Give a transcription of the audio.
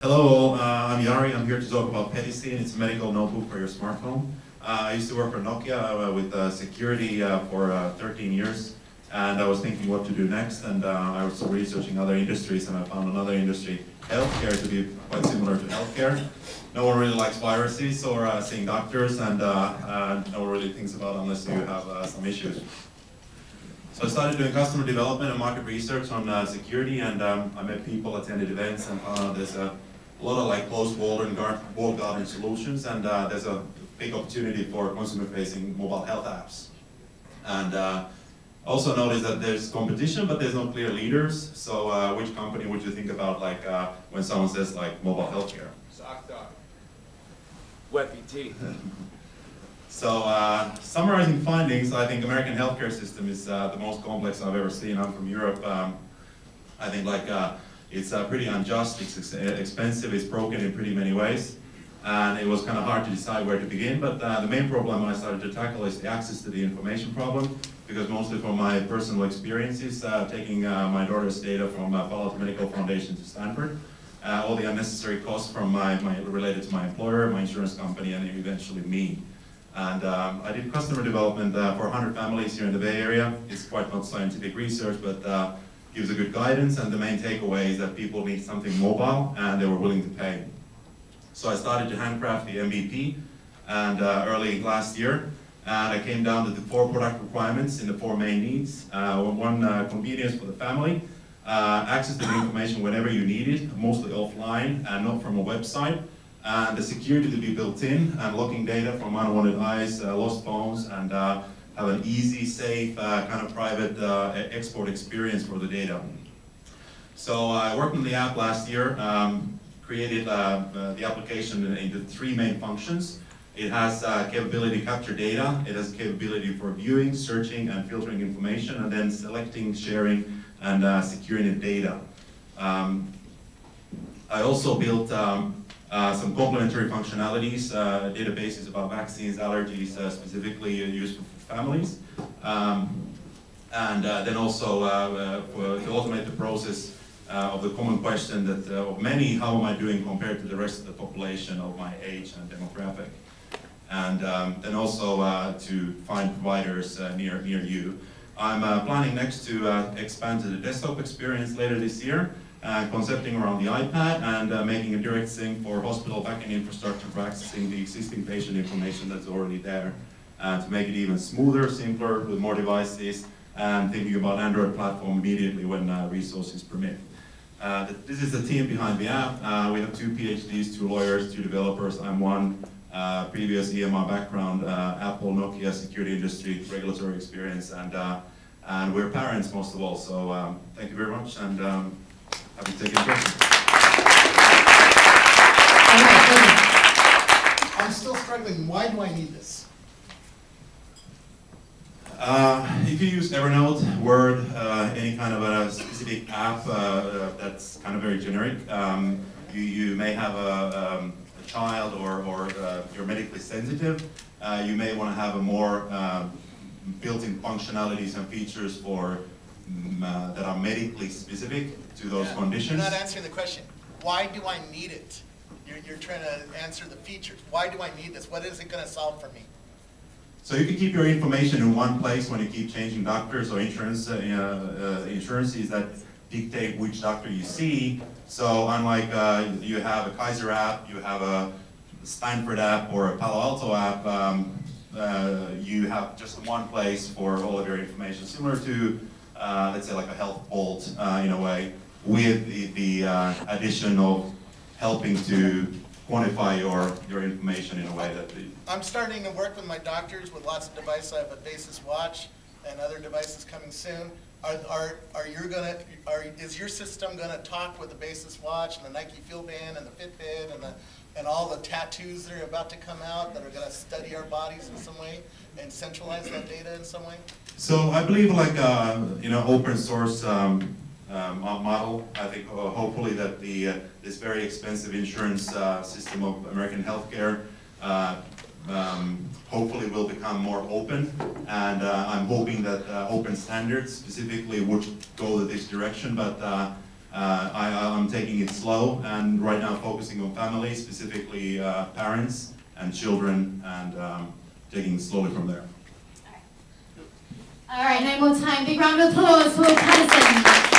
Hello, I'm Jari. I'm here to talk about Pedicine. It's a medical notebook for your smartphone. I used to work for Nokia with security for 13 years, and I was thinking what to do next, and I was researching other industries, and I found another industry, healthcare, to be quite similar to healthcare. No one really likes viruses or seeing doctors, and no one really thinks about unless you have some issues. So I started doing customer development and market research on security, and I met people, attended events, and found out there's a lot of like closed walled garden solutions, and there's a big opportunity for consumer-facing mobile health apps. And also noticed that there's competition, but there's no clear leaders. So which company would you think about, like when someone says like mobile healthcare? ZocDoc. WebPT. So summarizing findings, I think American healthcare system is the most complex I've ever seen. I'm from Europe. I think like it's pretty unjust, it's expensive, it's broken in pretty many ways. And it was kind of hard to decide where to begin, but the main problem I started to tackle is the access to the information problem, because mostly from my personal experiences, taking my daughter's data from Palo Alto Medical Foundation to Stanford, all the unnecessary costs from related to my employer, my insurance company, and eventually me. And I did customer development for 100 families here in the Bay Area. It's quite not scientific research, but gives a good guidance, and the main takeaway is that people need something mobile, and they were willing to pay. So I started to handcraft the MVP and early last year, and I came down to the 4 product requirements in the 4 main needs. One, convenience for the family, access to the information whenever you need it, mostly offline and not from a website, and the security to be built in, and locking data from unwanted eyes, lost phones, and have an easy, safe, kind of private export experience for the data. So I worked on the app last year, created the application into 3 main functions. It has capability to capture data, it has capability for viewing, searching, and filtering information, and then selecting, sharing, and securing the data. I also built some complementary functionalities, databases about vaccines, allergies, specifically useful for families. And then also to automate the process of the common question that of many, how am I doing compared to the rest of the population of my age and demographic? And then also to find providers near you. I'm planning next to expand to the desktop experience later this year, concepting around the iPad and making a direct sync for hospital backend infrastructure for accessing the existing patient information that's already there, to make it even smoother, simpler, with more devices, and thinking about Android platform immediately when resources permit. This is the team behind the app. We have 2 PhDs, 2 lawyers, 2 developers. I'm one. Previous EMR background, Apple, Nokia, security industry, regulatory experience, and we're parents most of all. So thank you very much, and happy to take any questions. I'm still struggling. Why do I need this? If you use Evernote, Word, any kind of a specific app that's kind of very generic, you may have a child or you're medically sensitive, you may want to have a more built-in functionalities and features for that are medically specific to those conditions. You're not answering the question. Why do I need it? You're trying to answer the features. Why do I need this? What is it going to solve for me? So you can keep your information in one place when you keep changing doctors or insurances that dictate which doctor you see. So unlike you have a Kaiser app, you have a Stanford app or a Palo Alto app, you have just one place for all of your information, similar to let's say like a health vault in a way, with the addition of helping to quantify your information in a way that I'm starting to work with my doctors with lots of devices. I have a Basis watch and other devices coming soon. Is your system gonna talk with the Basis watch and the Nike Field Band and the Fitbit and all the tattoos that are about to come out that are gonna study our bodies in some way and centralize that data in some way? So I believe like open source model. I think hopefully that this very expensive insurance system of American healthcare hopefully will become more open, and I'm hoping that open standards specifically would go this direction, but I'm taking it slow and right now focusing on families, specifically parents and children, and taking it slowly from there. All right, 9 more time. Big round of applause for Pedicine.